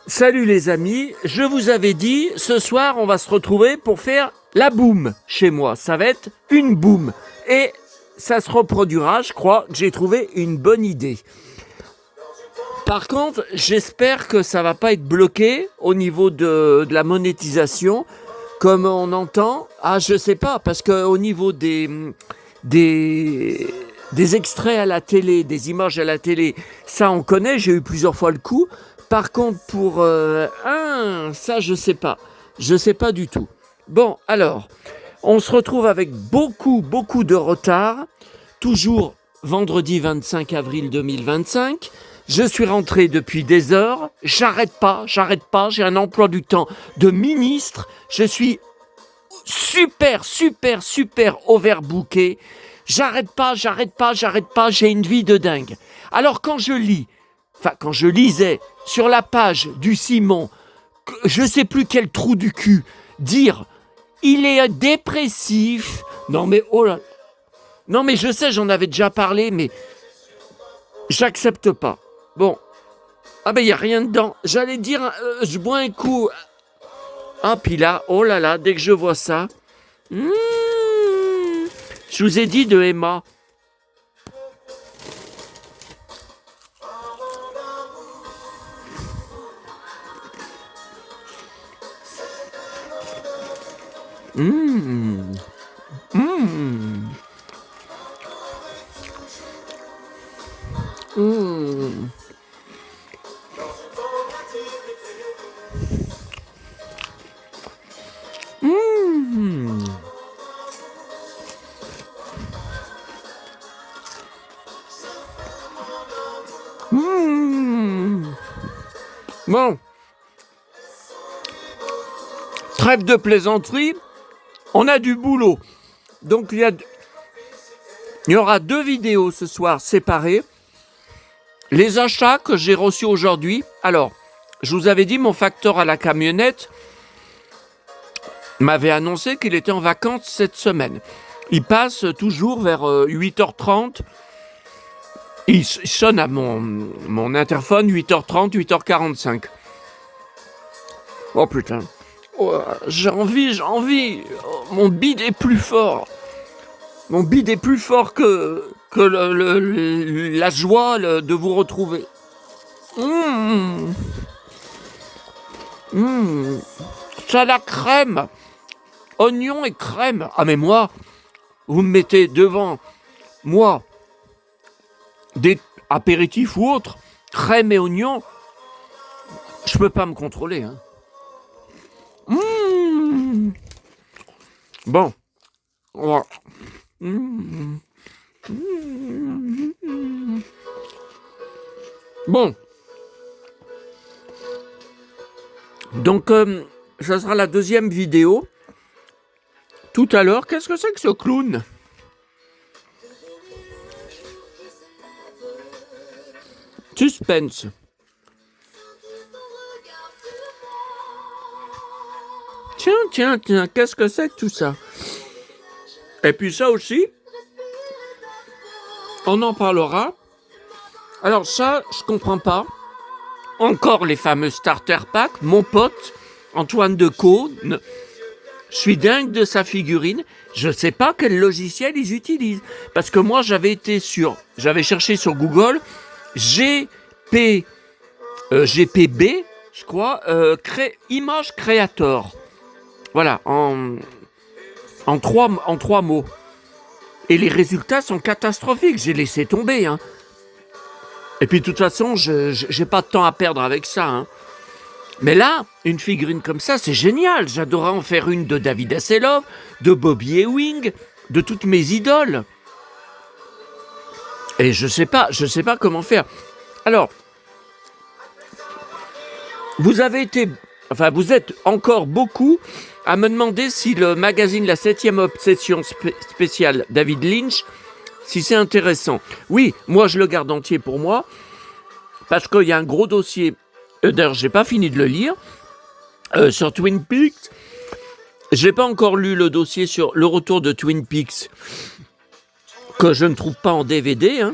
Salut les amis, je vous avais dit, ce soir on va se retrouver pour faire la boum chez moi. Ça va être une boum et ça se reproduira, je crois que j'ai trouvé une bonne idée. Par contre, j'espère que ça va pas être bloqué au niveau de la monétisation, comme on entend. Ah, je sais pas, parce qu'au niveau des extraits à la télé, des images à la télé, ça on connaît, j'ai eu plusieurs fois le coup. Par contre, pour ça, je sais pas du tout. Bon, alors, on se retrouve avec beaucoup de retard. Toujours vendredi 25 avril 2025. Je suis rentré depuis des heures. J'arrête pas. J'ai un emploi du temps de ministre. Je suis super overbooké. J'arrête pas. J'ai une vie de dingue. Alors, quand je lisais sur la page du Simon, je sais plus quel trou du cul, dire il est dépressif. Non mais oh là. Non mais je sais, j'en avais déjà parlé, mais j'accepte pas. Bon. Ah ben il y a rien dedans. J'allais dire je bois un coup. Ah puis là, oh là là, dès que je vois ça. Je vous ai dit de Emma. Bon. Trêve de plaisanterie. On a du boulot. Donc il y aura 2 vidéos ce soir séparées. Les achats que j'ai reçus aujourd'hui. Alors, je vous avais dit, mon facteur à la camionnette m'avait annoncé qu'il était en vacances cette semaine. Il passe toujours vers 8h30. Il sonne à mon interphone 8h30, 8h45. Oh putain. Oh, j'ai envie. Oh, mon bide est plus fort. Mon bide est plus fort que la joie de vous retrouver. Ça la crème. Oignon et crème. Ah mais moi, vous me mettez devant moi des apéritifs ou autres, crème et oignon, je peux pas me contrôler. Hein. Bon. Voilà. Bon. Donc, ça sera la 2e vidéo. Tout à l'heure, qu'est-ce que c'est que ce clown ? Suspense. Tiens, qu'est-ce que c'est que tout ça ? Et puis ça aussi, on en parlera. Alors ça, je comprends pas. Encore les fameux starter packs. Mon pote, Antoine Decaune, je suis dingue de sa figurine. Je sais pas quel logiciel ils utilisent. Parce que moi, j'avais cherché sur Google, GPB, je crois, Image Creator. Voilà, en 3 mots. Et les résultats sont catastrophiques. J'ai laissé tomber. Hein. Et puis, de toute façon, j'ai pas de temps à perdre avec ça. Hein. Mais là, une figurine comme ça, c'est génial. J'adorerais en faire une de David Hasselhoff, de Bobby Ewing, de toutes mes idoles. Et je sais pas comment faire. Alors, vous êtes encore beaucoup à me demander si le magazine La 7e Obsession spéciale David Lynch, si c'est intéressant. Oui, moi je le garde entier pour moi, parce qu'il y a un gros dossier, d'ailleurs j'ai pas fini de le lire, sur Twin Peaks. J'ai pas encore lu le dossier sur le retour de Twin Peaks, que je ne trouve pas en DVD,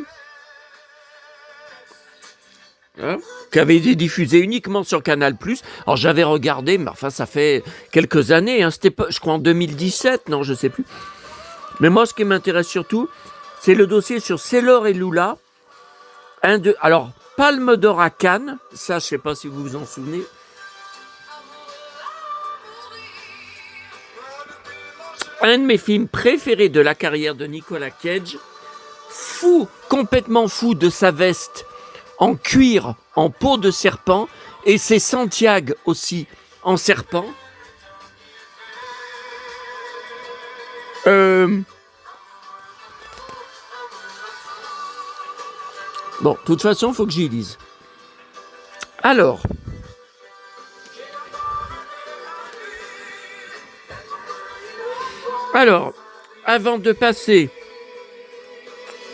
qui avait été diffusé uniquement sur Canal+. Alors j'avais regardé, mais enfin ça fait quelques années, c'était pas, je crois en 2017, non je sais plus. Mais moi ce qui m'intéresse surtout, c'est le dossier sur Sailor et Lula. Alors, Palme d'Or à Cannes, ça je sais pas si vous vous en souvenez. Un de mes films préférés de la carrière de Nicolas Cage, complètement fou de sa veste en cuir, en peau de serpent, et ses Santiago aussi en serpent. Bon, de toute façon, il faut que j'y lise. Alors, avant de passer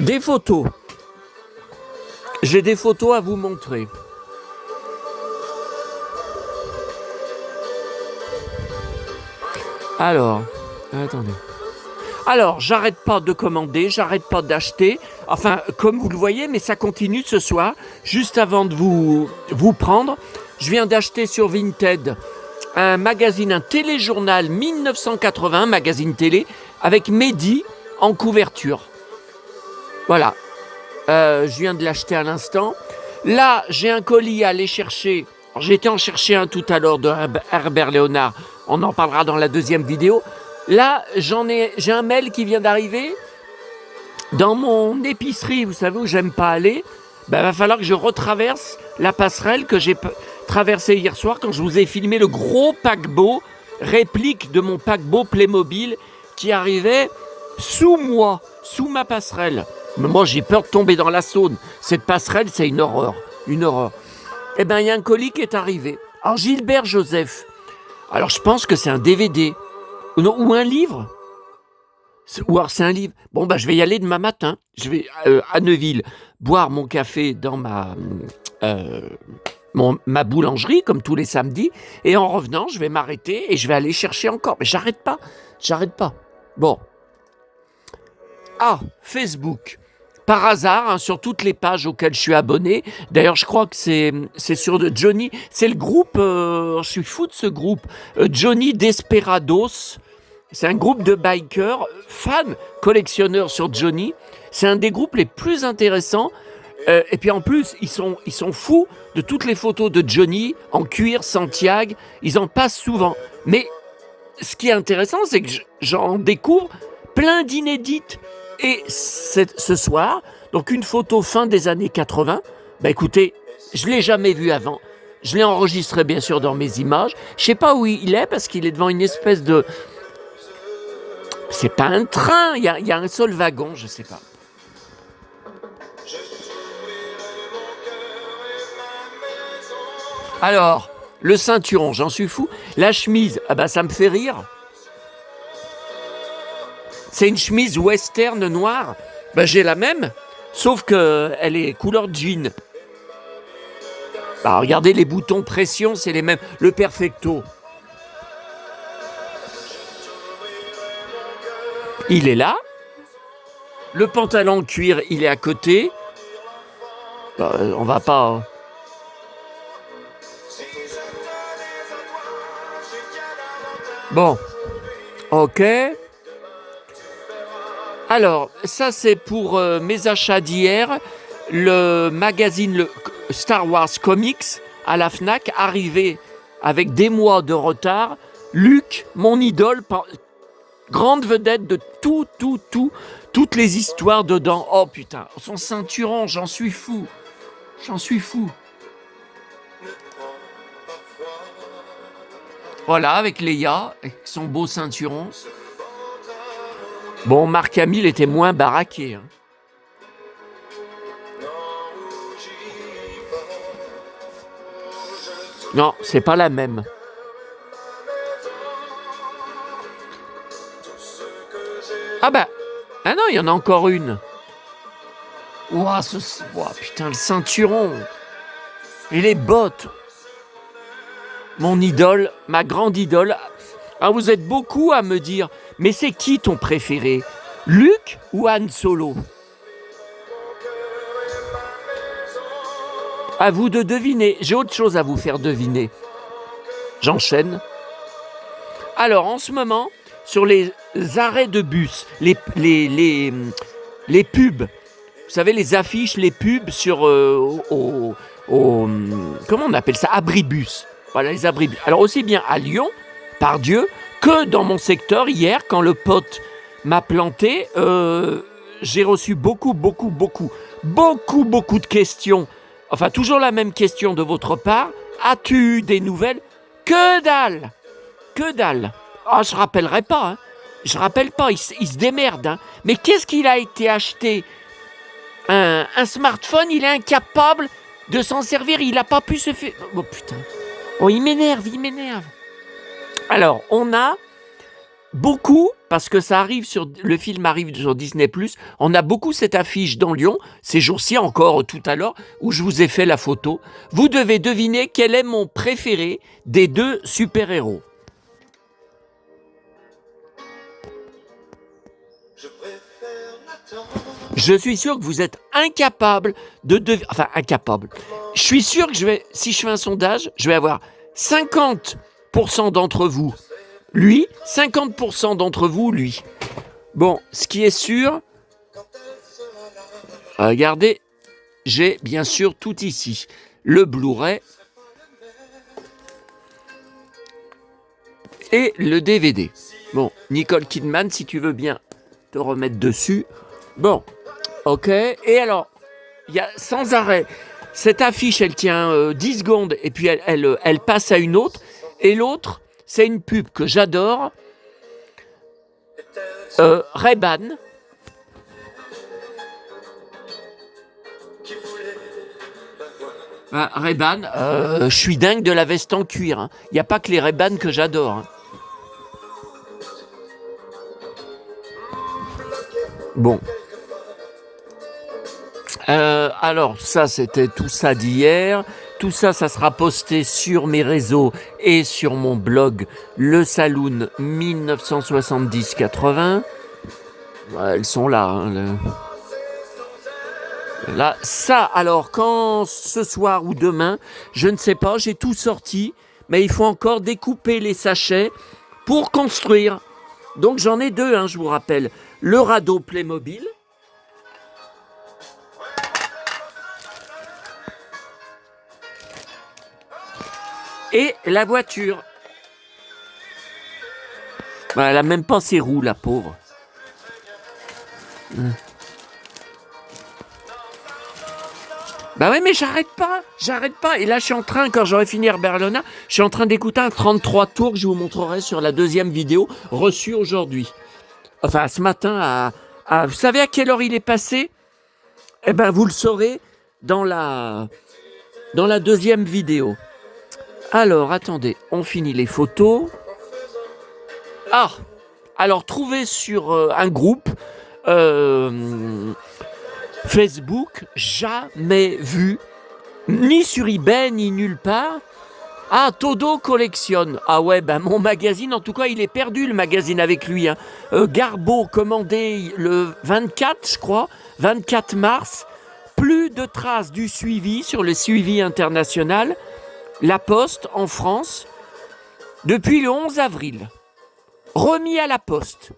des photos, j'ai des photos à vous montrer. Alors, attendez. Alors, j'arrête pas de commander, j'arrête pas d'acheter. Enfin, comme vous le voyez, mais ça continue ce soir. Juste avant de vous prendre, je viens d'acheter sur Vinted un magazine, un téléjournal 1980, magazine télé, avec Mehdi en couverture. Voilà. Je viens de l'acheter à l'instant. Là, j'ai un colis à aller chercher. J'étais en chercher un tout à l'heure de Herbert Léonard. On en parlera dans la deuxième vidéo. Là, j'ai un mail qui vient d'arriver dans mon épicerie, vous savez où j'aime pas aller. Va falloir que je retraverse la passerelle que j'ai traversée hier soir quand je vous ai filmé le gros paquebot, réplique de mon paquebot Playmobil qui arrivait sous ma passerelle. Mais moi, j'ai peur de tomber dans la Saône. Cette passerelle, c'est une horreur. Une horreur. Eh bien, il y a un colis qui est arrivé. Alors, Gilbert Joseph. Alors, je pense que c'est un DVD. Non, ou un livre. Ou alors c'est un livre. Bon, je vais y aller demain matin. Je vais à Neuville boire mon café dans ma boulangerie, comme tous les samedis. Et en revenant, je vais m'arrêter et je vais aller chercher encore. Mais j'arrête pas. Bon. Ah, Facebook. Par hasard, sur toutes les pages auxquelles je suis abonné. D'ailleurs, je crois que c'est sur Johnny. C'est le groupe, je suis fou de ce groupe. Johnny Desperados. C'est un groupe de bikers, fans, collectionneurs sur Johnny. C'est un des groupes les plus intéressants. Et puis en plus, ils sont fous de toutes les photos de Johnny en cuir, Santiago. Ils en passent souvent. Mais ce qui est intéressant, c'est que j'en découvre plein d'inédites. Et ce soir, donc une photo fin des années 80, écoutez, je ne l'ai jamais vue avant. Je l'ai enregistré bien sûr dans mes images. Je ne sais pas où il est parce qu'il est devant une espèce de... C'est pas un train, il y a un seul wagon, je ne sais pas. Alors, le ceinturon, j'en suis fou. La chemise, ça me fait rire. C'est une chemise western noire. J'ai la même, sauf qu'elle est couleur jean. Regardez les boutons pression, c'est les mêmes. Le perfecto. Il est là. Le pantalon cuir, il est à côté. On va pas... Bon. Ok. Alors, ça c'est pour mes achats d'hier. Le magazine le Star Wars Comics à la Fnac, arrivé avec des mois de retard. Luc, mon idole, grande vedette de toutes les histoires dedans. Oh putain, son ceinturon, j'en suis fou. Voilà, avec Leia, avec son beau ceinturon. Bon, Marc Hamill était moins baraqué. Non, c'est pas la même. Ah bah, ah non, il y en a encore une. Ouah, ouah, putain, le ceinturon. Et les bottes. Mon idole, ma grande idole. Ah, vous êtes beaucoup à me dire, mais c'est qui ton préféré? Luke ou Han Solo? À vous de deviner. J'ai autre chose à vous faire deviner. J'enchaîne. Alors, en ce moment, sur les arrêts de bus, les pubs, vous savez, les affiches, les pubs sur comment on appelle ça? Abribus. Voilà, les abribus. Alors, aussi bien à Lyon, par Dieu, que dans mon secteur, hier, quand le pote m'a planté, j'ai reçu beaucoup de questions. Enfin, toujours la même question de votre part. As-tu eu des nouvelles? Que dalle! Que dalle! Ah, je rappellerai pas, hein. Je rappelle pas, il se démerde, hein. Mais qu'est-ce qu'il a été acheté? Un smartphone, il est incapable de s'en servir, il n'a pas pu se faire... Oh putain. Oh, il m'énerve. Alors, on a beaucoup, parce que ça arrive le film arrive sur Disney+, on a beaucoup cette affiche dans Lyon, ces jours-ci encore tout à l'heure, où je vous ai fait la photo. Vous devez deviner quel est mon préféré des deux super-héros. Je suis sûr que vous êtes incapable de deviner... Enfin, incapable. Je suis sûr que si je fais un sondage, je vais avoir 50% d'entre vous, lui, 50% d'entre vous, lui. Bon, ce qui est sûr, regardez, j'ai bien sûr tout ici. Le Blu-ray et le DVD. Bon, Nicole Kidman, si tu veux bien te remettre dessus. Bon, ok. Et alors, il y a sans arrêt, cette affiche, elle tient 10 secondes et puis elle passe à une autre. Et l'autre, c'est une pub que j'adore. Ray-Ban. Ray-Ban, je suis dingue de la veste en cuir. Hein. Il n'y a pas que les Ray-Ban que j'adore. Hein. Bon. Alors, ça, c'était tout ça d'hier. Tout ça, ça sera posté sur mes réseaux et sur mon blog Le Saloon 1970-80. Elles sont là. Hein, là, ça, alors, quand ce soir ou demain, je ne sais pas, j'ai tout sorti, mais il faut encore découper les sachets pour construire. Donc, j'en ai deux, hein, je vous rappelle. Le radeau Playmobil. Et la voiture. Ben, elle a même pas ses roues, la pauvre. Bah oui, mais j'arrête pas. Et là, je suis en train, quand j'aurai fini Berlona, je suis en train d'écouter un 33 tours que je vous montrerai sur la deuxième vidéo reçue aujourd'hui. Enfin, ce matin, vous savez à quelle heure il est passé? Eh ben, vous le saurez dans la deuxième vidéo. Alors, attendez, on finit les photos. Ah, alors, trouvez sur un groupe Facebook, jamais vu, ni sur eBay, ni nulle part. Ah, Todo collectionne. Ah ouais, ben mon magazine, en tout cas, il est perdu, le magazine avec lui. Hein. Garbo, commandé le 24, je crois, 24 mars. Plus de traces du suivi sur le suivi international. La Poste, en France, depuis le 11 avril. Remis à la Poste.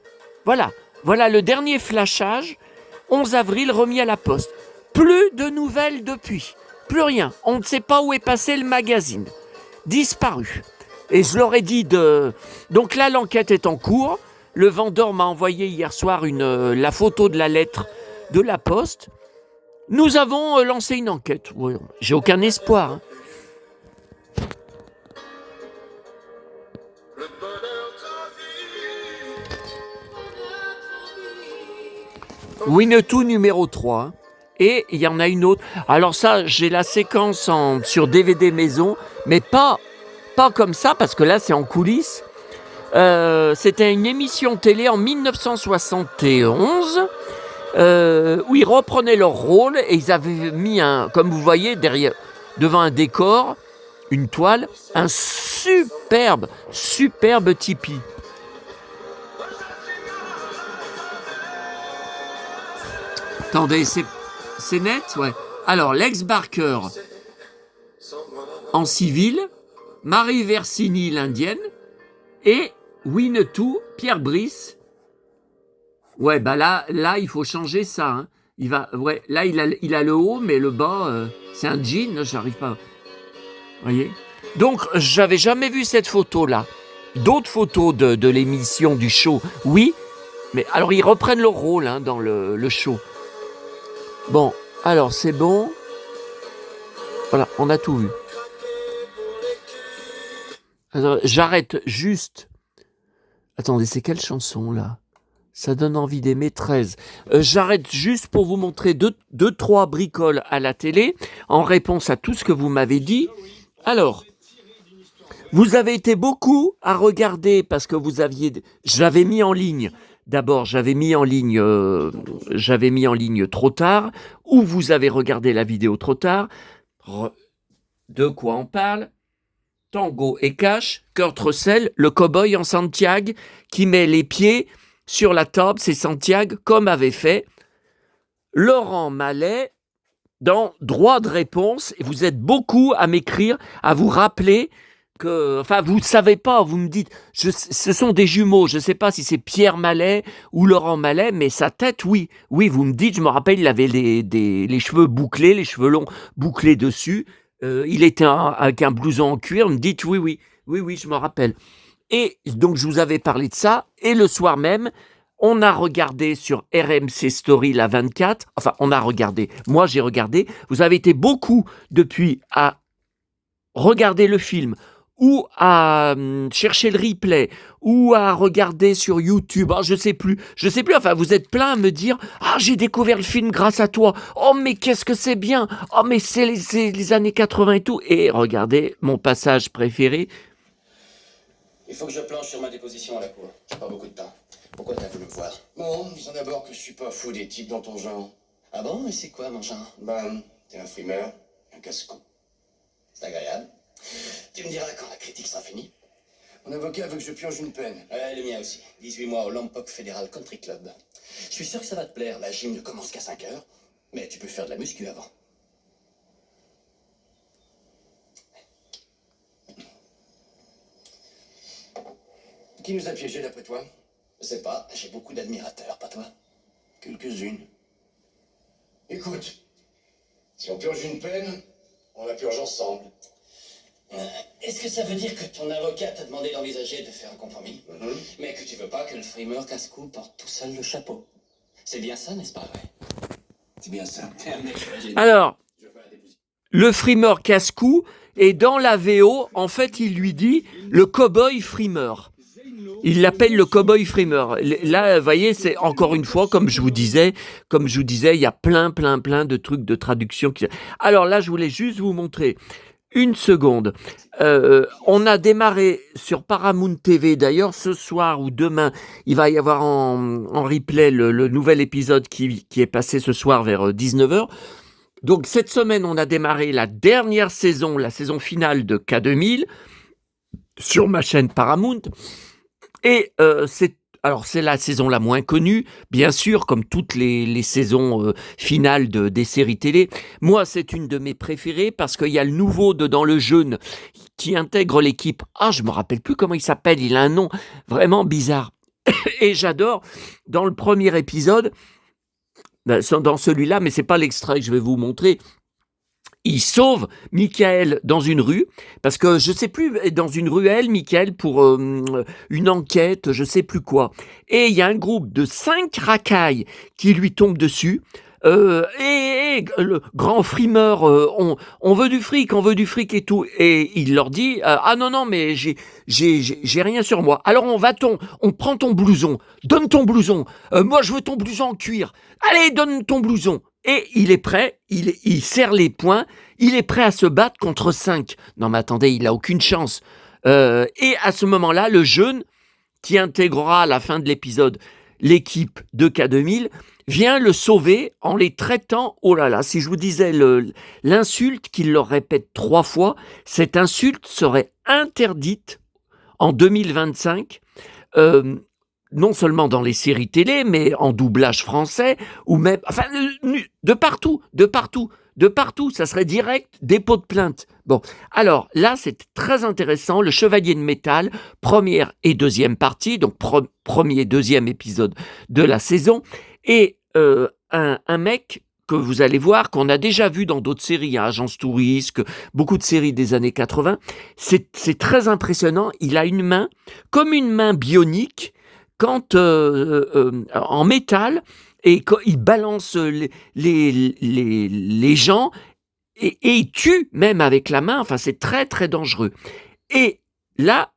Voilà le dernier flashage. 11 avril, remis à la Poste. Plus de nouvelles depuis. Plus rien. On ne sait pas où est passé le magazine. Disparu. Et je leur ai dit de... Donc là, l'enquête est en cours. Le vendeur m'a envoyé hier soir la photo de la lettre de la Poste. Nous avons lancé une enquête. Oui, j'ai aucun espoir. Hein. Winnetou numéro 3. Et il y en a une autre. Alors ça, j'ai la séquence sur DVD maison, mais pas comme ça, parce que là, c'est en coulisses. C'était une émission télé en 1971 où ils reprenaient leur rôle et ils avaient mis comme vous voyez, devant un décor, une toile, un superbe tipi. Attendez, c'est net, ouais. Alors, Lex Barker en civil, Marie Versini l'indienne et Winnetou, Pierre Brice. Ouais, bah là, il faut changer ça. Hein. Là, il a le haut, mais le bas, c'est un jean. J'arrive pas. Voyez. Donc, j'avais jamais vu cette photo-là. D'autres photos de l'émission du show, oui. Mais alors, ils reprennent leur rôle dans le show. Bon, alors c'est bon. Voilà, on a tout vu. Alors, j'arrête juste. Attendez, c'est quelle chanson là ? Ça donne envie d'aimer 13. J'arrête juste pour vous montrer deux, trois bricoles à la télé en réponse à tout ce que vous m'avez dit. Alors, vous avez été beaucoup à regarder parce que j'avais mis en ligne. D'abord, j'avais mis en ligne trop tard, ou vous avez regardé la vidéo trop tard. De quoi on parle ? Tango et Cash, Kurt Russell, le cow-boy en Santiago, qui met les pieds sur la table, c'est Santiago, comme avait fait Laurent Mallet dans Droit de réponse. Et vous êtes beaucoup à m'écrire, à vous rappeler que, enfin, vous ne savez pas, vous me dites, ce sont des jumeaux, je ne sais pas si c'est Pierre Mallet ou Laurent Mallet, mais sa tête, oui, vous me dites, je me rappelle, il avait les cheveux bouclés, les cheveux longs bouclés dessus, il était avec un blouson en cuir, vous me dites, oui, je me rappelle. Et donc, je vous avais parlé de ça, et le soir même, on a regardé sur RMC Story la 24, enfin, moi j'ai regardé, vous avez été beaucoup depuis à regarder le film, ou à chercher le replay, ou à regarder sur YouTube, je sais plus, enfin vous êtes plein à me dire « Ah, j'ai découvert le film grâce à toi, oh mais qu'est-ce que c'est bien, oh mais c'est les années 80 et tout », et regardez mon passage préféré. Il faut que je planche sur ma déposition à la cour, j'ai pas beaucoup de temps. Pourquoi t'as voulu me voir? Bon, disons d'abord que je suis pas fou des types dans ton genre. Ah bon? Et c'est quoi mon genre? T'es un frimeur, un casse-cou. C'est agréable. Tu me diras quand la critique sera finie. Mon avocat veut que je purge une peine. Ouais, le mien aussi. 18 mois au Lompoc Federal Country Club. Je suis sûr que ça va te plaire. La gym ne commence qu'à 5 heures. Mais tu peux faire de la muscu avant. Qui nous a piégés d'après toi? Je sais pas. J'ai beaucoup d'admirateurs, pas toi? Quelques-unes. Écoute, si on purge une peine, on la purge ensemble. Est-ce que ça veut dire que ton avocat t'a demandé d'envisager de faire un compromis, mais que tu veux pas que le frimeur casse-cou porte tout seul le chapeau? C'est bien ça, n'est-ce pas vrai? C'est bien ça. Alors, le frimeur casse-cou, et dans la VO, en fait, il lui dit le cow-boy frimeur. Il l'appelle le cow-boy frimeur. Là, vous voyez, c'est encore une fois, comme je vous disais, il y a plein de trucs de traduction. Alors là, je voulais juste vous montrer une seconde. On a démarré sur Paramount TV, d'ailleurs, ce soir ou demain, il va y avoir en replay le nouvel épisode qui est passé ce soir vers 19h. Donc cette semaine, on a démarré la dernière saison, la saison finale de K2000, sur ma chaîne Paramount. Et c'est la saison la moins connue, bien sûr, comme toutes les saisons finales des séries télé. Moi, c'est une de mes préférées parce qu'il y a le nouveau dans le jeune qui intègre l'équipe. Ah, je me rappelle plus comment il s'appelle, il a un nom vraiment bizarre. Et j'adore, dans le premier épisode, dans celui-là, mais c'est pas l'extrait que je vais vous montrer, il sauve Michael dans une rue, parce que je sais plus, dans une ruelle, Michael, pour une enquête, je sais plus quoi. Et il y a un groupe de 5 racailles qui lui tombent dessus. Le grand frimeur, on veut du fric et tout. Et il leur dit, ah non, mais j'ai rien sur moi. Alors on prend ton blouson, donne ton blouson. Moi je veux ton blouson en cuir. Allez, donne ton blouson. Et il est prêt, il serre les poings, il est prêt à se battre contre 5. Non mais attendez, il a aucune chance. Et à ce moment-là, le jeune, qui intégrera à la fin de l'épisode l'équipe de K2000, vient le sauver en les traitant, oh là là, si je vous disais l'insulte qu'il leur répète 3 fois, cette insulte serait interdite en 2025, non seulement dans les séries télé, mais en doublage français, ou même, enfin, de partout, ça serait direct dépôt de plainte. Bon, alors là, c'est très intéressant, le Chevalier de Métal, première et deuxième partie, donc premier, deuxième épisode de la saison, et un mec que vous allez voir, qu'on a déjà vu dans d'autres séries, hein, Agence Touriste, beaucoup de séries des années 80, c'est très impressionnant, il a une main, comme une main bionique, quand en métal, et quand il balance les gens, et il tue même avec la main, enfin c'est très très dangereux. Et là,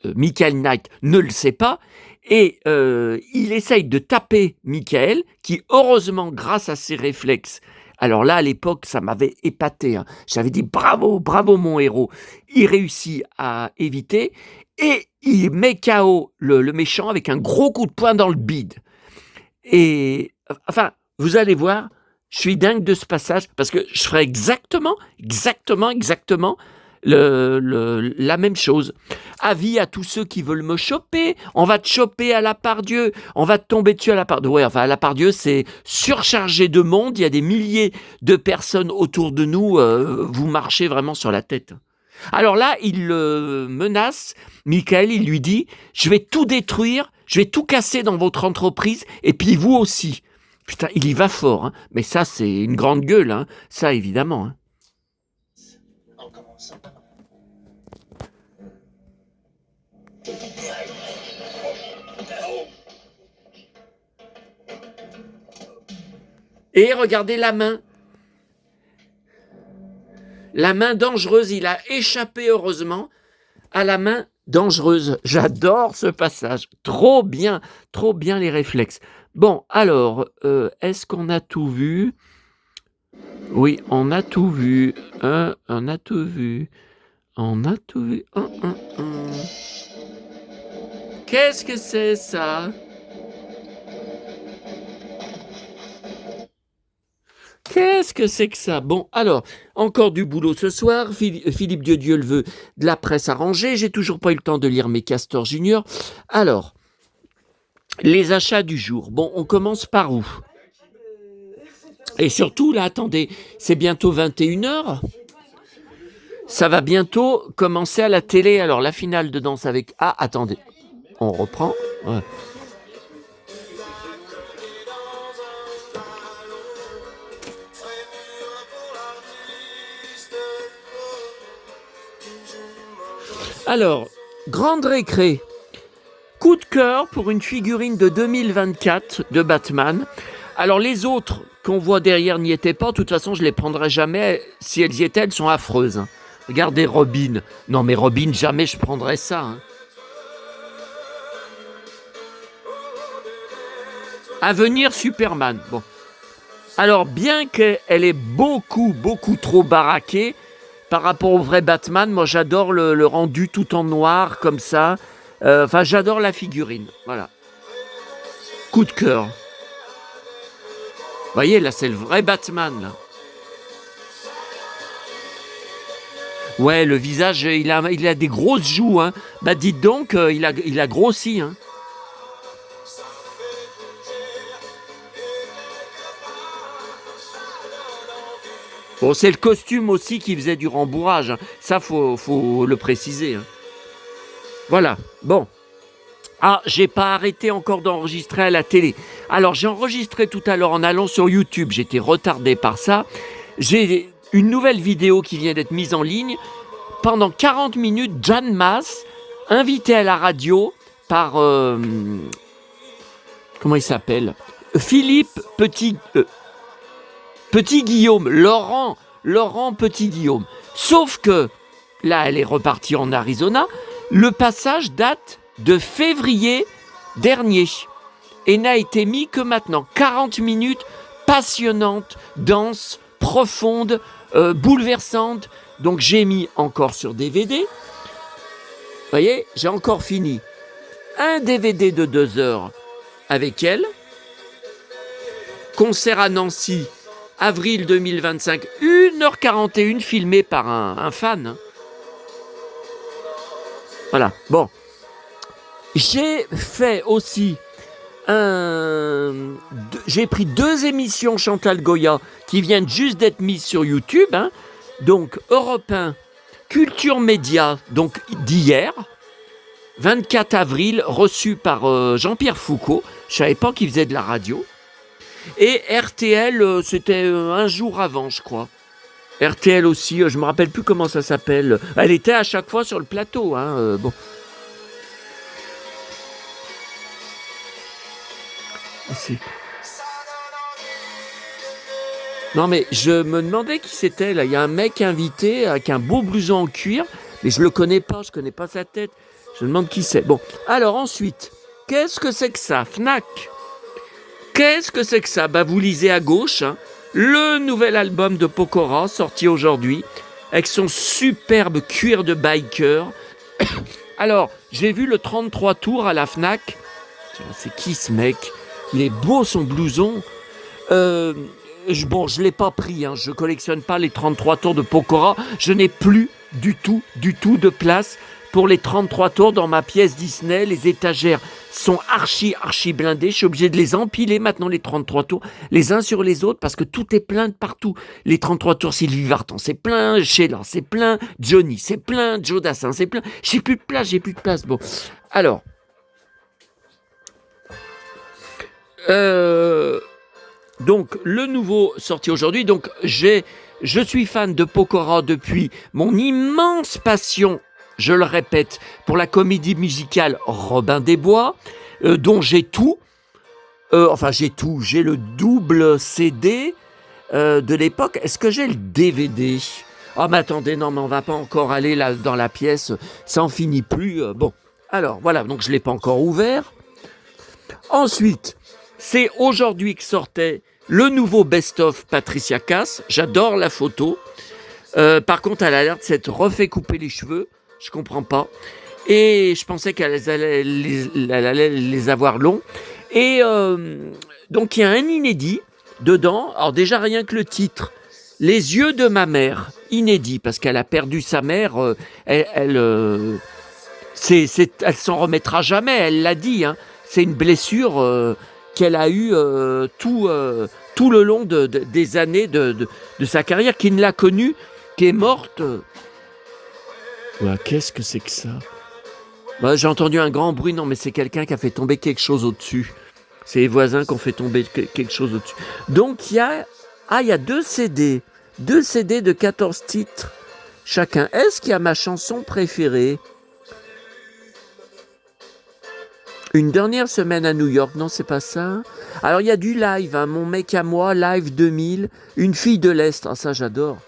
Michael Knight ne le sait pas, et il essaye de taper Michael, qui heureusement, grâce à ses réflexes, alors là à l'époque ça m'avait épaté, hein. J'avais dit bravo mon héros, il réussit à éviter, et il met KO le méchant avec un gros coup de poing dans le bide. Et enfin, vous allez voir, je suis dingue de ce passage, parce que je ferai exactement la même chose. Avis à tous ceux qui veulent me choper, on va te choper à la Pardieu, on va te tomber dessus à la Pardieu. Ouais, enfin, à la Pardieu, c'est surchargé de monde, il y a des milliers de personnes autour de nous, vous marchez vraiment sur la tête. Alors là, il le menace, Michael, il lui dit « Je vais tout détruire, je vais tout casser dans votre entreprise, et puis vous aussi. » Putain, il y va fort, hein. Mais ça, c'est une grande gueule, hein. Ça, évidemment. Hein. On commence. Et regardez la main. La main dangereuse, il a échappé heureusement à la main dangereuse. J'adore ce passage. Trop bien les réflexes. Bon, alors, est-ce qu'on a tout vu ? Oui, on a tout vu. On a tout vu. Qu'est-ce que c'est ça ? Qu'est-ce que c'est que ça ? Bon, alors, encore du boulot ce soir. Philippe Dieu le veut, de la presse arrangée. J'ai toujours pas eu le temps de lire mes Castors Junior. Alors, les achats du jour. Bon, on commence par où ? Et surtout, là, attendez, c'est bientôt 21h. Ça va bientôt commencer à la télé. Alors, la finale de Danse avec... Ah, attendez, on reprend. Ouais. Alors, grande récré, coup de cœur pour une figurine de 2024 de Batman. Alors les autres qu'on voit derrière n'y étaient pas, de toute façon je les prendrai jamais, si elles y étaient, elles sont affreuses. Regardez Robin, non mais Robin, jamais je prendrais ça. Hein. Avenir Superman, bon. Alors bien qu'elle est beaucoup trop baraquée, par rapport au vrai Batman, moi j'adore le rendu tout en noir, comme ça. Enfin, j'adore la figurine. Voilà. Coup de cœur. Vous voyez, là, c'est le vrai Batman, là. Ouais, le visage, il a des grosses joues, hein. Bah, dites donc, il a grossi, hein. Bon, c'est le costume aussi qui faisait du rembourrage. Hein. Ça, faut le préciser. Hein. Voilà. Bon. Ah, j'ai pas arrêté encore d'enregistrer à la télé. Alors, j'ai enregistré tout à l'heure en allant sur YouTube. J'étais retardé par ça. J'ai une nouvelle vidéo qui vient d'être mise en ligne. Pendant 40 minutes, Jan Maas, invité à la radio par... comment il s'appelle ? Philippe Petit Guillaume, Laurent Petit Guillaume. Sauf que, là, elle est repartie en Arizona. Le passage date de février dernier et n'a été mis que maintenant. 40 minutes passionnantes, denses, profondes, bouleversantes. Donc j'ai mis encore sur DVD. Vous voyez, j'ai encore fini un DVD de 2 heures avec elle. Concert à Nancy, avril 2025, 1h41 filmé par un fan. Hein. Voilà, bon. J'ai fait aussi j'ai pris 2 émissions Chantal Goya qui viennent juste d'être mises sur YouTube. Hein. Donc, Europe 1, Culture Média, donc d'hier, 24 avril, reçu par Jean-Pierre Foucault. Je ne savais pas qu'il faisait de la radio. Et RTL, c'était un jour avant, je crois. RTL aussi, je ne me rappelle plus comment ça s'appelle. Elle était à chaque fois sur le plateau. Hein, bon. Non mais je me demandais qui c'était là. Il y a un mec invité avec un beau blouson en cuir, mais je le connais pas, je connais pas sa tête. Je me demande qui c'est. Bon, alors ensuite, qu'est-ce que c'est que ça, Fnac? Qu'est-ce que c'est que ça? Bah vous lisez à gauche, hein, le nouvel album de Pokora sorti aujourd'hui avec son superbe cuir de biker. Alors, j'ai vu le 33 tours à la Fnac. C'est qui ce mec? Il est beau son blouson. Je ne l'ai pas pris. Hein. Je ne collectionne pas les 33 tours de Pokora. Je n'ai plus du tout de place pour les 33 tours dans ma pièce Disney. Les étagères sont archi blindées. Je suis obligé de les empiler maintenant, les 33 tours, les uns sur les autres, parce que tout est plein de partout. Les 33 tours Sylvie Vartan, c'est plein. Sheila, c'est plein. Johnny, c'est plein. Joe Dassin, c'est plein. J'ai plus de place. Bon, alors... donc le nouveau sorti aujourd'hui, donc je suis fan de Pokora depuis mon immense passion, je le répète, pour la comédie musicale Robin des Bois, dont j'ai tout, j'ai le double CD de l'époque. Est-ce que j'ai le DVD? Ah mais attendez, non mais on va pas encore aller là dans la pièce, ça en finit plus. Bon, alors voilà, donc je l'ai pas encore ouvert. Ensuite, c'est aujourd'hui que sortait le nouveau best-of Patricia Cass. J'adore la photo. Par contre, elle a l'air de s'être refait couper les cheveux. Je comprends pas. Et je pensais qu'elle allait les avoir longs. Et donc, il y a un inédit dedans. Alors déjà, rien que le titre. Les yeux de ma mère. Inédit, parce qu'elle a perdu sa mère. Elle s'en remettra jamais. Elle l'a dit. Hein. C'est une blessure... qu'elle a eu tout le long des années de sa carrière, qui ne l'a connue, qui est morte. Ouais, qu'est-ce que c'est que ça? Bah, j'ai entendu un grand bruit, non mais c'est quelqu'un qui a fait tomber quelque chose au-dessus. C'est les voisins qui ont fait tomber quelque chose au-dessus. Donc il y a 2 CD, 2 CD de 14 titres chacun. Est-ce qu'il y a ma chanson préférée? Une dernière semaine à New York, non, c'est pas ça. Alors, il y a du live, hein, Mon mec à moi, live 2000, Une fille de l'Est, ah, ça j'adore.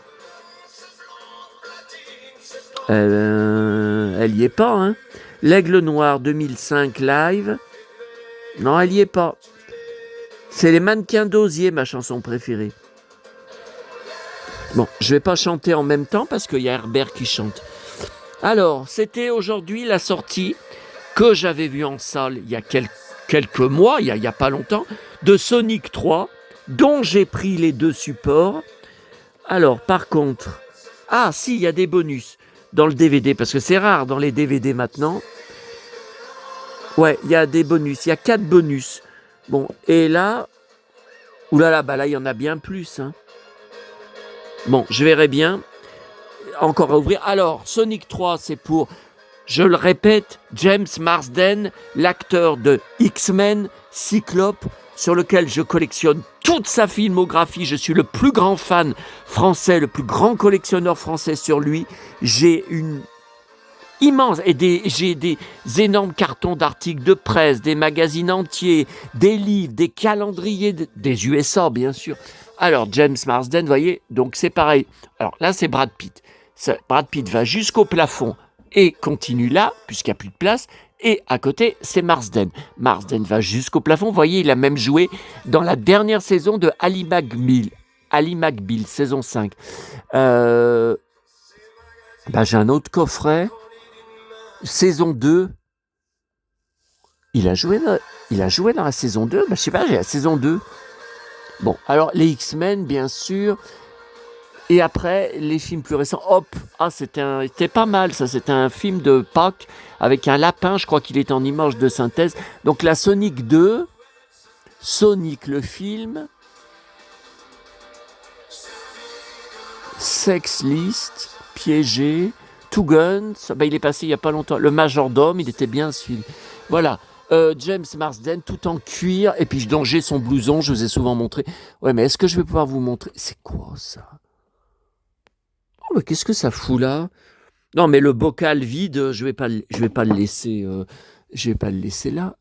Elle y est pas, hein. L'Aigle Noir 2005 live, non, elle y est pas. C'est Les Mannequins d'Osier, ma chanson préférée. Bon, je vais pas chanter en même temps parce qu'il y a Herbert qui chante. Alors, c'était aujourd'hui la sortie que j'avais vu en salle il y a quelques mois, il y a pas longtemps, de Sonic 3, dont j'ai pris les 2 supports. Alors, par contre, si, il y a des bonus dans le DVD, parce que c'est rare dans les DVD maintenant. Ouais, il y a des bonus, il y a 4 bonus. Bon, et là, là, il y en a bien plus. Hein. Bon, je verrai bien. Encore à ouvrir. Alors, Sonic 3, c'est pour... Je le répète, James Marsden, l'acteur de X-Men, Cyclope, sur lequel je collectionne toute sa filmographie. Je suis le plus grand fan français, le plus grand collectionneur français sur lui. J'ai une immense. Et j'ai des énormes cartons d'articles de presse, des magazines entiers, des livres, des calendriers, des USA, bien sûr. Alors, James Marsden, vous voyez, donc c'est pareil. Alors là, c'est Brad Pitt. Brad Pitt va jusqu'au plafond et continue là, puisqu'il n'y a plus de place. Et à côté, c'est Marsden. Marsden va jusqu'au plafond. Vous voyez, il a même joué dans la dernière saison de Ali McBeal. Ali McBeal, saison 5. J'ai un autre coffret. Saison 2. Il a joué dans la saison 2. Je sais pas, j'ai la saison 2. Bon, alors les X-Men, bien sûr. Et après, les films plus récents. Hop, c'était pas mal ça. C'était un film de Pâques avec un lapin. Je crois qu'il est en image de synthèse. Donc la Sonic 2, Sonic le film, Sex List, Piégé, Two Guns. Il est passé il y a pas longtemps. Le Majordome, il était bien ce film. Voilà. James Marsden, tout en cuir. Et puis donc j'ai son blouson. Je vous ai souvent montré. Ouais, mais est-ce que je vais pouvoir vous montrer? C'est quoi ça? Oh, mais qu'est-ce que ça fout là? Non, mais le bocal vide, je vais pas le laisser. Je vais pas le laisser là.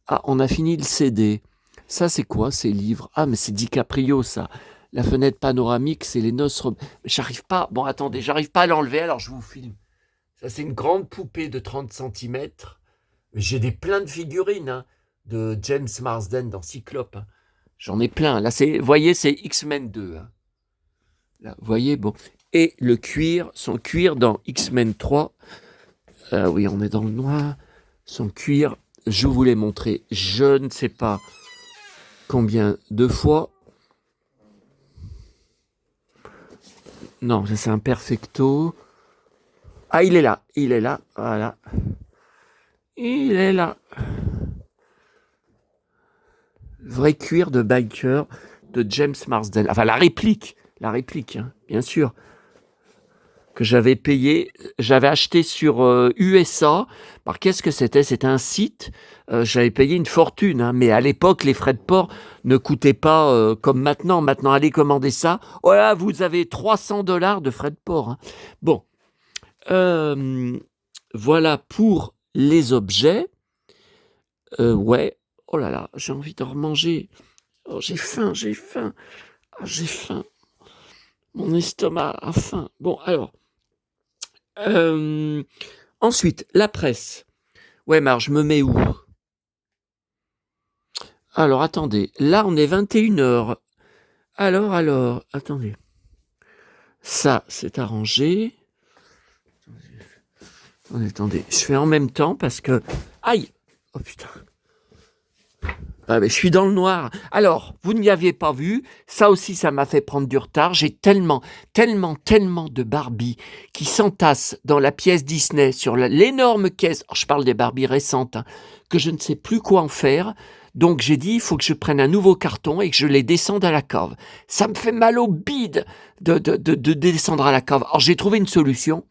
Ah, on a fini le CD. Ça, c'est quoi ces livres? Ah, mais c'est DiCaprio, ça. La fenêtre panoramique, c'est les noces. J'arrive pas. Bon, attendez, j'arrive pas à l'enlever, alors je vous filme. Ça, c'est une grande poupée de 30 cm. J'ai plein de figurines de James Marsden dans Cyclope. J'en ai plein. Là, vous voyez, c'est X-Men 2. Là, vous voyez, bon. Et le cuir, son cuir dans X-Men 3. Oui, on est dans le noir. Son cuir, je vous l'ai montré, je ne sais pas combien de fois. Non, c'est un perfecto. Ah, il est là, voilà. Il est là. Vrai cuir de biker de James Marsden. Enfin, la réplique, bien sûr. Que j'avais payé, j'avais acheté sur USA. Alors, qu'est-ce que c'était? C'était un site. J'avais payé une fortune, mais à l'époque, les frais de port ne coûtaient pas comme maintenant. Maintenant, allez commander ça. Voilà, vous avez $300 de frais de port. Bon, voilà pour les objets. Ouais. Oh là là, j'ai envie de remanger. Oh, j'ai faim. Ah, j'ai faim. Mon estomac a faim. Bon, alors. Ensuite, la presse. Ouais, Marge, je me mets où? Alors, attendez. Là, on est 21h. Alors, attendez. Ça, c'est arrangé. Attendez. Je fais en même temps parce que... Aïe! Oh putain. Ah, mais je suis dans le noir. Alors, vous n'y aviez pas vu. Ça aussi, ça m'a fait prendre du retard. J'ai tellement de Barbie qui s'entassent dans la pièce Disney sur l'énorme caisse. Alors, je parle des Barbie récentes, que je ne sais plus quoi en faire. Donc, j'ai dit, il faut que je prenne un nouveau carton et que je les descende à la cave. Ça me fait mal au bide de descendre à la cave. Alors, j'ai trouvé une solution.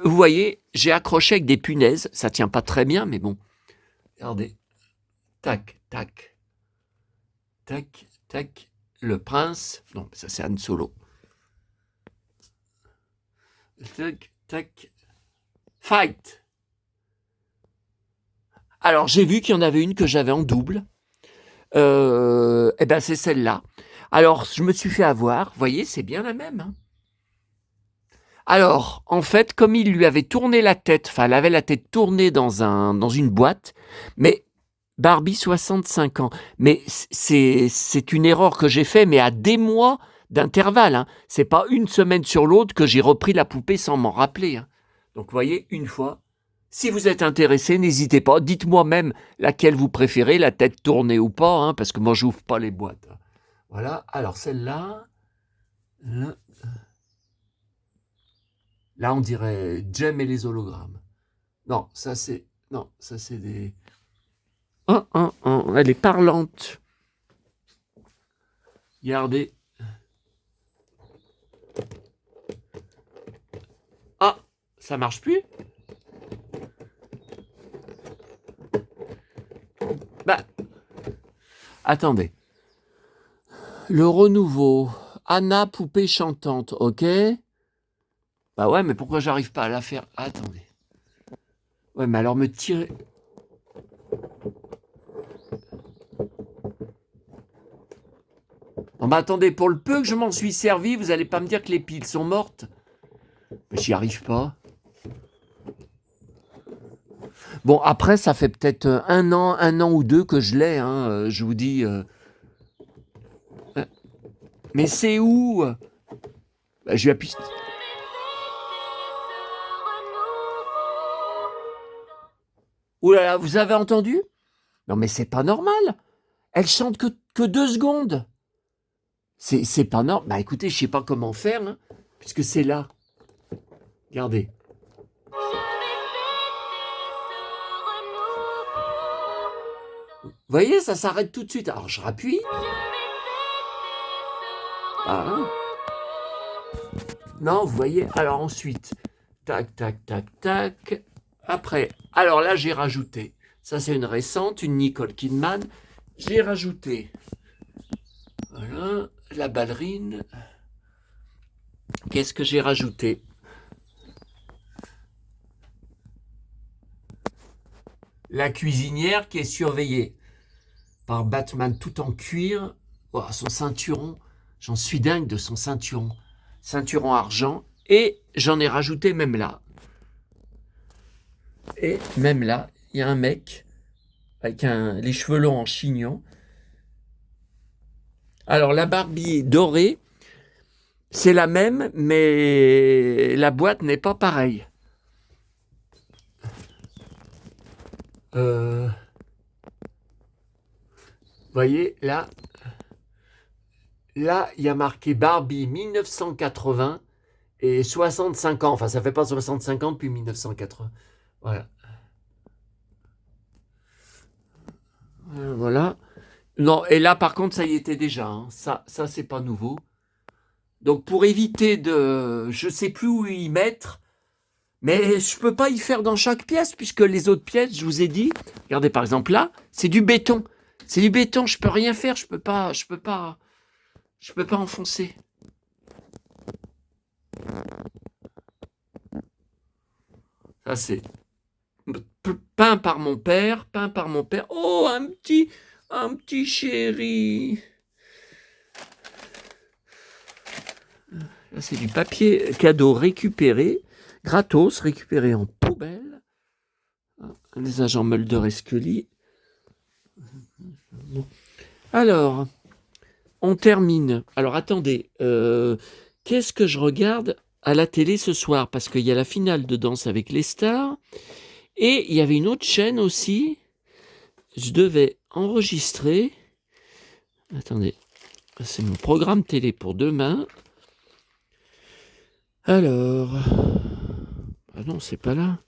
Vous voyez, j'ai accroché avec des punaises. Ça tient pas très bien, mais bon. Regardez. Tac, tac, tac, tac. Le prince. Non, ça c'est Han Solo. Tac, tac. Fight. Alors j'ai vu qu'il y en avait une que j'avais en double. C'est celle-là. Alors je me suis fait avoir. Vous voyez, c'est bien la même. Alors, en fait, comme il lui avait tourné la tête, elle avait la tête tournée dans une boîte, mais Barbie 65 ans. Mais c'est une erreur que j'ai faite, mais à des mois d'intervalle. C'est pas une semaine sur l'autre que j'ai repris la poupée sans m'en rappeler. Donc, vous voyez, une fois. Si vous êtes intéressé, n'hésitez pas. Dites-moi même laquelle vous préférez, la tête tournée ou pas, parce que moi, je n'ouvre pas les boîtes. Voilà. Alors, celle-là... Là, on dirait Jem et les hologrammes. Non, ça c'est des... Elle est parlante. Regardez. Ah, ça marche plus? Attendez. Le renouveau. Anna, poupée chantante, ok? Bah ouais, mais pourquoi j'arrive pas à la faire? Attendez. Ouais, mais alors me tirer... Non, bah attendez, pour le peu que je m'en suis servi, vous allez pas me dire que les piles sont mortes? Mais j'y arrive pas. Bon, après, ça fait peut-être un an ou deux que je l'ai, hein, je vous dis. Mais c'est où? Bah, je lui appuie. Ouh là là, vous avez entendu? Non, mais c'est pas normal. Elle chante que 2 secondes. C'est pas normal. Bah écoutez, je sais pas comment faire, hein, puisque c'est là. Regardez. Vous voyez, ça s'arrête tout de suite. Alors je rappuie. Ah. Non, vous voyez. Alors ensuite, tac, tac, tac, tac. Après, alors là, j'ai rajouté. Ça, c'est une récente, une Nicole Kidman. J'ai rajouté. Voilà, la ballerine. Qu'est-ce que j'ai rajouté? La cuisinière qui est surveillée par Batman tout en cuir. Oh, son ceinturon. J'en suis dingue de son ceinturon. Ceinturon argent. Et j'en ai rajouté même là. Et même là, il y a un mec avec les cheveux longs en chignon. Alors la Barbie dorée, c'est la même, mais la boîte n'est pas pareille. Vous voyez, là, il y a marqué Barbie 1980 et 65 ans. Enfin, ça fait pas 65 ans depuis 1980. Voilà. Voilà. Non, et là, par contre, ça y était déjà. Hein. Ça c'est pas nouveau. Donc, pour éviter de... Je sais plus où y mettre, mais je peux pas y faire dans chaque pièce, puisque les autres pièces, je vous ai dit... Regardez, par exemple, là, c'est du béton. C'est du béton, je peux rien faire, je peux pas enfoncer. Ça, c'est peint par mon père. Oh, un petit chéri. Là, c'est du papier cadeau récupéré, gratos, récupéré en poubelle. Les agents Mulder et Scully. Alors, on termine. Alors, attendez. Qu'est-ce que je regarde à la télé ce soir? Parce qu'il y a la finale de Danse avec les stars. Et il y avait une autre chaîne aussi. Je devais enregistrer. Attendez. C'est mon programme télé pour demain. Alors. Ah non, c'est pas là.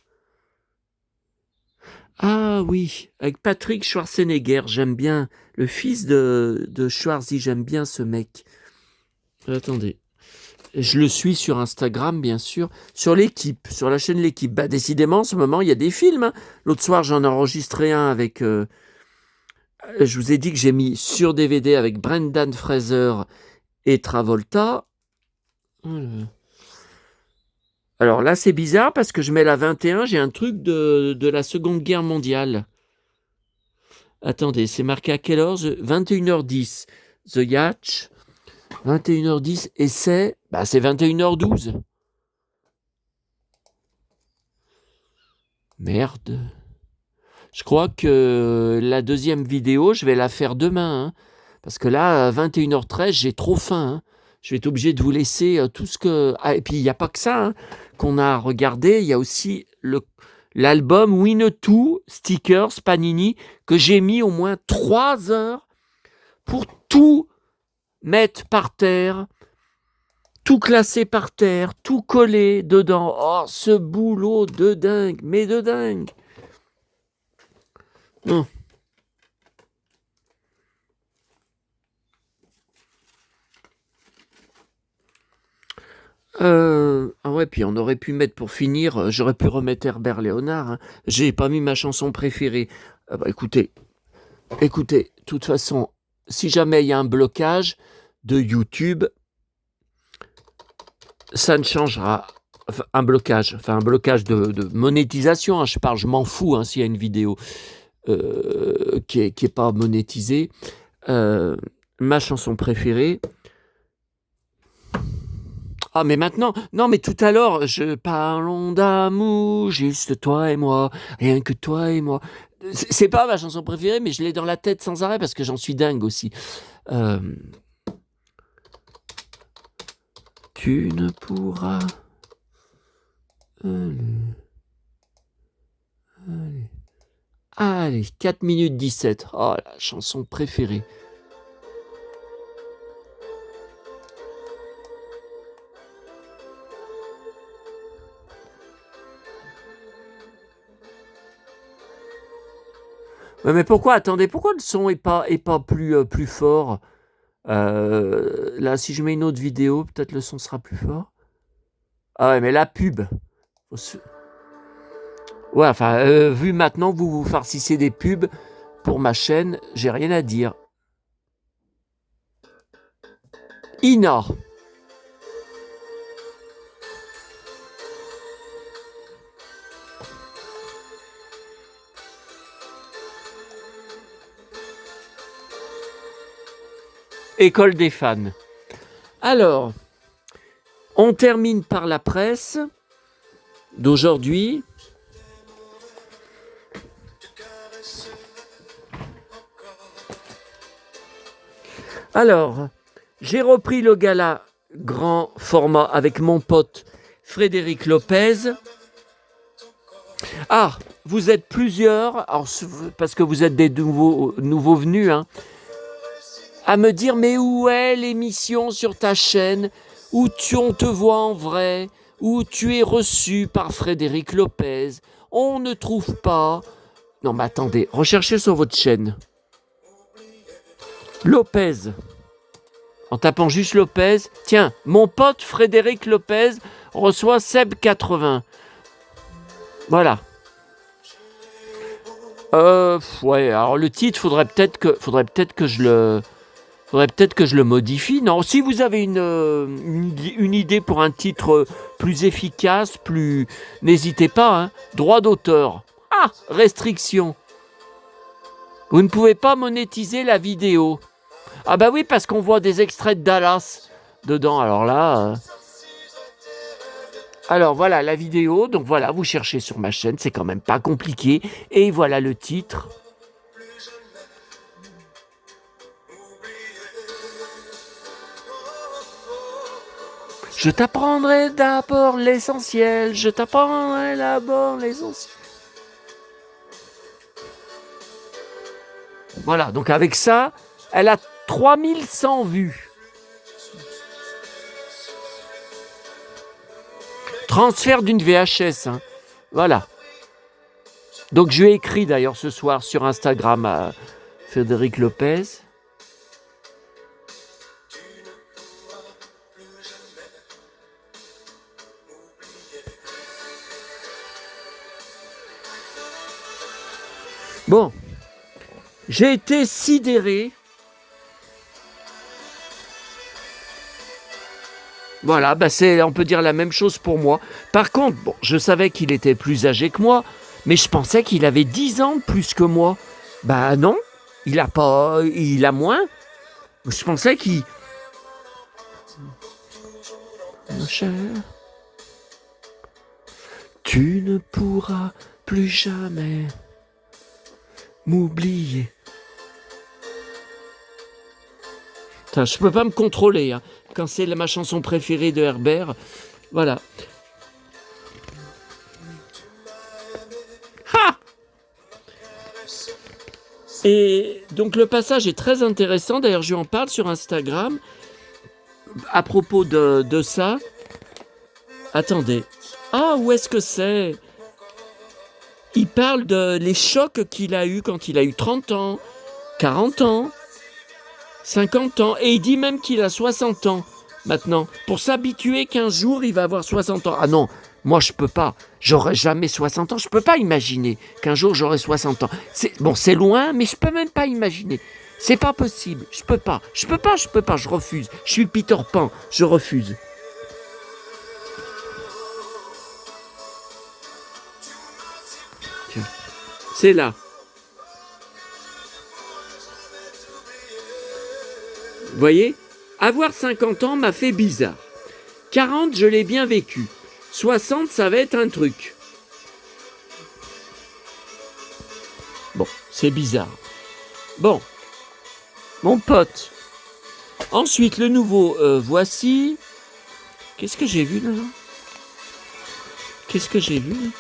Ah oui, avec Patrick Schwarzenegger. J'aime bien. Le fils de Schwarzy, j'aime bien ce mec. Attendez. Je le suis sur Instagram, bien sûr. Sur l'équipe, sur la chaîne L'équipe. Bah, décidément, en ce moment, il y a des films. Hein. L'autre soir, j'en ai enregistré un avec... je vous ai dit que j'ai mis sur DVD avec Brendan Fraser et Travolta. Alors là, c'est bizarre parce que je mets la 21, j'ai un truc de la Seconde Guerre mondiale. Attendez, c'est marqué à quelle heure? 21h10. The Yacht. 21h10 et c'est 21h12. Merde. Je crois que la deuxième vidéo, je vais la faire demain. Hein, parce que là, à 21h13, j'ai trop faim. Hein. Je vais être obligé de vous laisser tout ce que... Ah, et puis, il n'y a pas que ça hein, qu'on a regardé. Il y a aussi l'album Winnetou Stickers Panini que j'ai mis au moins 3 heures pour tout mettre par terre, tout classer par terre, tout coller dedans. Oh, ce boulot de dingue, mais de dingue. Non. Ah ouais, puis on aurait pu mettre pour finir, j'aurais pu remettre Herbert Léonard. Hein. J'ai pas mis ma chanson préférée. Écoutez, de toute façon, si jamais il y a un blocage de YouTube, ça ne changera un blocage de monétisation, hein, je m'en fous hein, s'il y a une vidéo qui est pas monétisée. Ma chanson préférée. Ah mais maintenant, non mais tout à l'heure, parlons d'amour, juste toi et moi, rien que toi et moi. C'est pas ma chanson préférée, mais je l'ai dans la tête sans arrêt parce que j'en suis dingue aussi. Tu ne pourras... Allez, 4 minutes 17. Oh, la chanson préférée. Ouais, mais pourquoi, attendez, pourquoi le son est pas plus fort là, si je mets une autre vidéo, peut-être le son sera plus fort. Ah ouais, mais la pub. Ouais, enfin, vu maintenant, vous farcissez des pubs pour ma chaîne, j'ai rien à dire. Ina. École des fans. Alors, on termine par la presse d'aujourd'hui. Alors, j'ai repris le gala grand format avec mon pote Frédéric Lopez. Ah, vous êtes plusieurs, alors, parce que vous êtes des nouveaux venus, hein, à me dire, mais où est l'émission sur ta chaîne où on te voit en vrai, où tu es reçu par Frédéric Lopez? On ne trouve pas. Non, mais attendez, recherchez sur votre chaîne. Lopez. En tapant juste Lopez. Tiens, mon pote Frédéric Lopez reçoit Seb80. Voilà. Ouais, alors le titre, faudrait peut-être que je le modifie. Non, si vous avez une idée pour un titre plus efficace, n'hésitez pas. Hein. Droit d'auteur. Ah, restriction. Vous ne pouvez pas monétiser la vidéo. Ah bah oui, parce qu'on voit des extraits de Dallas dedans. Alors là... Alors voilà la vidéo. Donc voilà, vous cherchez sur ma chaîne. C'est quand même pas compliqué. Et voilà le titre. Je t'apprendrai d'abord l'essentiel. Je t'apprendrai d'abord l'essentiel. Voilà, donc avec ça, elle a 3100 vues. Transfert d'une VHS. Hein. Voilà. Donc je lui ai écrit d'ailleurs ce soir sur Instagram à Frédéric Lopez. Bon, j'ai été sidéré. Voilà, bah on peut dire la même chose pour moi. Par contre, bon, je savais qu'il était plus âgé que moi, mais je pensais qu'il avait 10 ans de plus que moi. Bah non, il a moins. Je pensais qu'il... Mon cher, tu ne pourras plus jamais m'oublier. Putain, je peux pas me contrôler, hein. Quand c'est ma chanson préférée de Herbert, voilà. Ha! Et donc le passage est très intéressant, d'ailleurs je lui en parle sur Instagram, à propos de ça. Attendez. Ah, où est-ce que c'est? Il parle de les chocs qu'il a eu quand il a eu 30 ans, 40 ans, 50 ans, et il dit même qu'il a 60 ans maintenant, pour s'habituer qu'un jour il va avoir 60 ans. Ah non, moi je peux pas, j'aurai jamais 60 ans, je peux pas imaginer qu'un jour j'aurai 60 ans. C'est loin, mais je peux même pas imaginer. C'est pas possible, je peux pas, je refuse. Je suis Peter Pan, je refuse. C'est là. Vous voyez? Avoir 50 ans m'a fait bizarre. 40, je l'ai bien vécu. 60, ça va être un truc. Bon, c'est bizarre. Bon, mon pote. Ensuite, le nouveau, voici. Qu'est-ce que j'ai vu là? Qu'est-ce que j'ai vu là?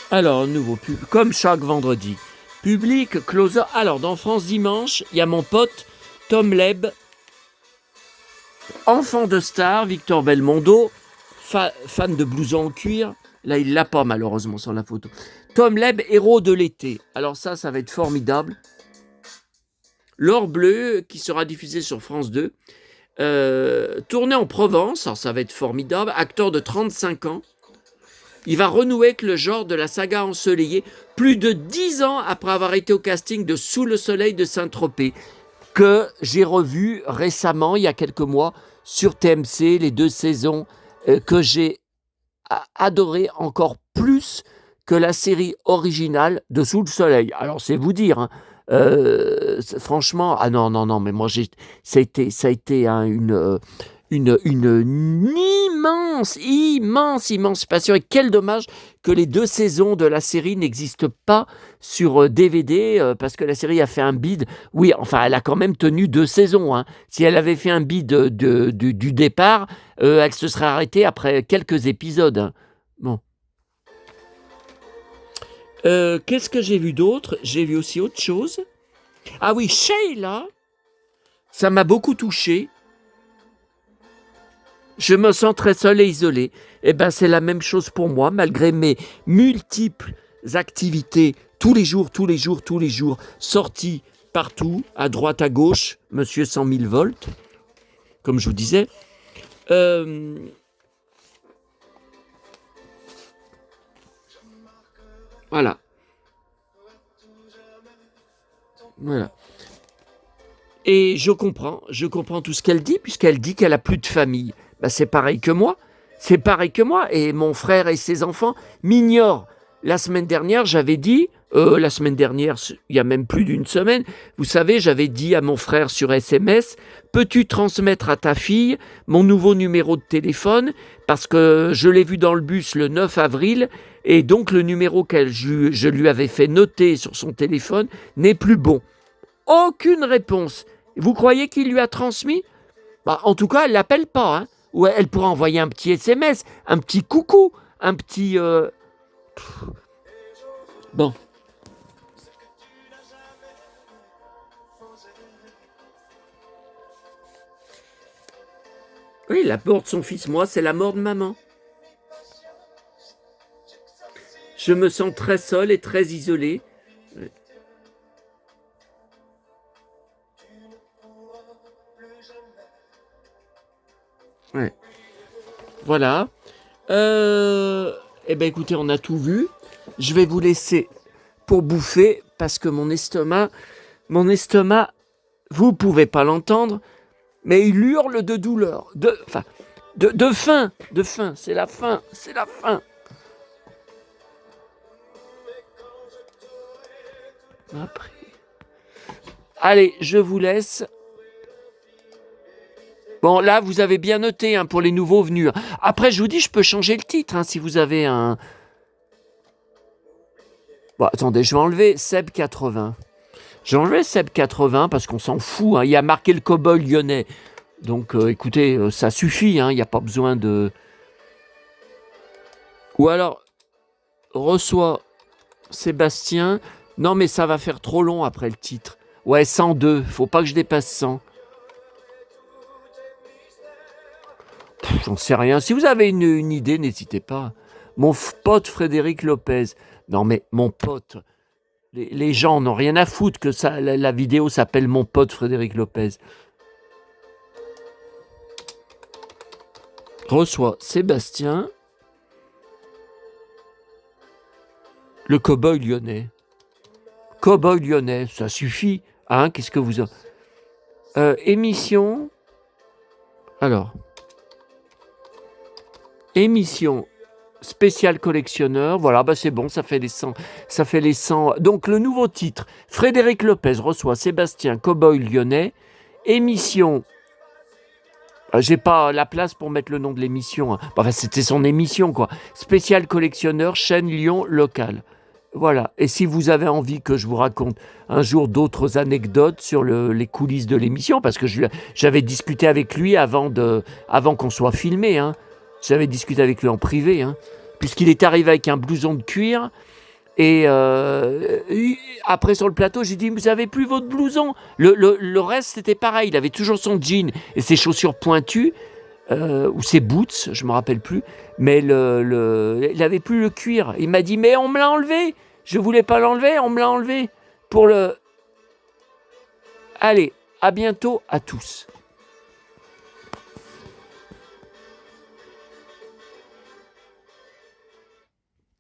Alors, nouveau pub, comme chaque vendredi. Public, closer. Alors, dans France Dimanche, il y a mon pote Tom Leb, enfant de star, Victor Belmondo, fan de blouson en cuir. Là, il l'a pas malheureusement sur la photo. Tom Leb, héros de l'été. Alors ça va être formidable. L'or bleu, qui sera diffusé sur France 2. Tourné en Provence, alors ça va être formidable. Acteur de 35 ans. Il va renouer avec le genre de la saga ensoleillée, plus de 10 ans après avoir été au casting de Sous le soleil de Saint-Tropez, que j'ai revu récemment, il y a quelques mois, sur TMC, les 2 saisons, que j'ai adoré encore plus que la série originale de Sous le soleil. Alors, c'est vous dire, hein, franchement, ah non, mais moi, ça a été une immense passion. Et quel dommage que les 2 saisons de la série n'existent pas sur DVD, parce que la série a fait un bid. Oui, enfin, elle a quand même tenu 2 saisons. Hein. Si elle avait fait un bid du départ, elle se serait arrêtée après quelques épisodes. Hein. Bon. Qu'est-ce que j'ai vu d'autre? J'ai vu aussi autre chose. Ah oui, Sheila, ça m'a beaucoup touché. Je me sens très seul et isolé. Eh bien, c'est la même chose pour moi, malgré mes multiples activités, tous les jours, sorties partout, à droite, à gauche, monsieur 100 000 volts, comme je vous disais. Voilà. Et je comprends tout ce qu'elle dit, puisqu'elle dit qu'elle a plus de famille. Ben, c'est pareil que moi. Et mon frère et ses enfants m'ignorent. La semaine dernière, j'avais dit, il y a même plus d'une semaine, vous savez, j'avais dit à mon frère sur SMS, peux-tu transmettre à ta fille mon nouveau numéro de téléphone, parce que je l'ai vu dans le bus le 9 avril, et donc le numéro que je lui avais fait noter sur son téléphone n'est plus bon. Aucune réponse. Vous croyez qu'il lui a transmis? En tout cas, elle ne l'appelle pas. Hein. Ou elle pourra envoyer un petit SMS, un petit coucou, un petit... Bon. Oui, la mort de son fils, moi, c'est la mort de maman. Je me sens très seul et très isolé. Ouais. Voilà. Eh bien, écoutez, on a tout vu. Je vais vous laisser pour bouffer parce que mon estomac, vous pouvez pas l'entendre, mais il hurle de douleur, de faim, c'est la faim. Après. Allez, je vous laisse. Bon, là, vous avez bien noté hein, pour les nouveaux venus. Après, je vous dis, je peux changer le titre hein, si vous avez un... Bon, attendez, je vais enlever Seb 80. J'ai enlevé Seb 80 parce qu'on s'en fout. Hein. Il y a marqué le cow-boy lyonnais. Donc, écoutez, ça suffit. Hein. Il n'y a pas besoin de... Ou alors, reçoit Sébastien. Non, mais ça va faire trop long après le titre. Ouais, 102. Faut pas que je dépasse 100. J'en sais rien. Si vous avez une idée, n'hésitez pas. Mon pote Frédéric Lopez. Non, mais mon pote. Les gens n'ont rien à foutre que ça. La vidéo s'appelle Mon pote Frédéric Lopez. Reçoit Sébastien. Le cow-boy lyonnais. Cow-boy lyonnais, ça suffit. Hein, qu'est-ce que vous... émission... Alors... Émission spécial collectionneur. Voilà, bah c'est bon, ça fait les 100. Ça fait les 100. Donc le nouveau titre, Frédéric Lopez reçoit Sébastien Cowboy Lyonnais, émission. J'ai pas la place pour mettre le nom de l'émission. Hein. Enfin, c'était son émission, quoi. Spécial collectionneur, chaîne Lyon locale. Voilà. Et si vous avez envie que je vous raconte un jour d'autres anecdotes sur les coulisses de l'émission, parce que j'avais discuté avec lui avant qu'on soit filmé. Hein. J'avais discuté avec lui en privé, hein, puisqu'il est arrivé avec un blouson de cuir. Et après sur le plateau, j'ai dit, vous avez plus votre blouson. Le reste, c'était pareil. Il avait toujours son jean et ses chaussures pointues, ou ses boots, je me rappelle plus. Mais il avait plus le cuir. Il m'a dit, mais on me l'a enlevé. Je voulais pas l'enlever, on me l'a enlevé. Allez, à bientôt à tous.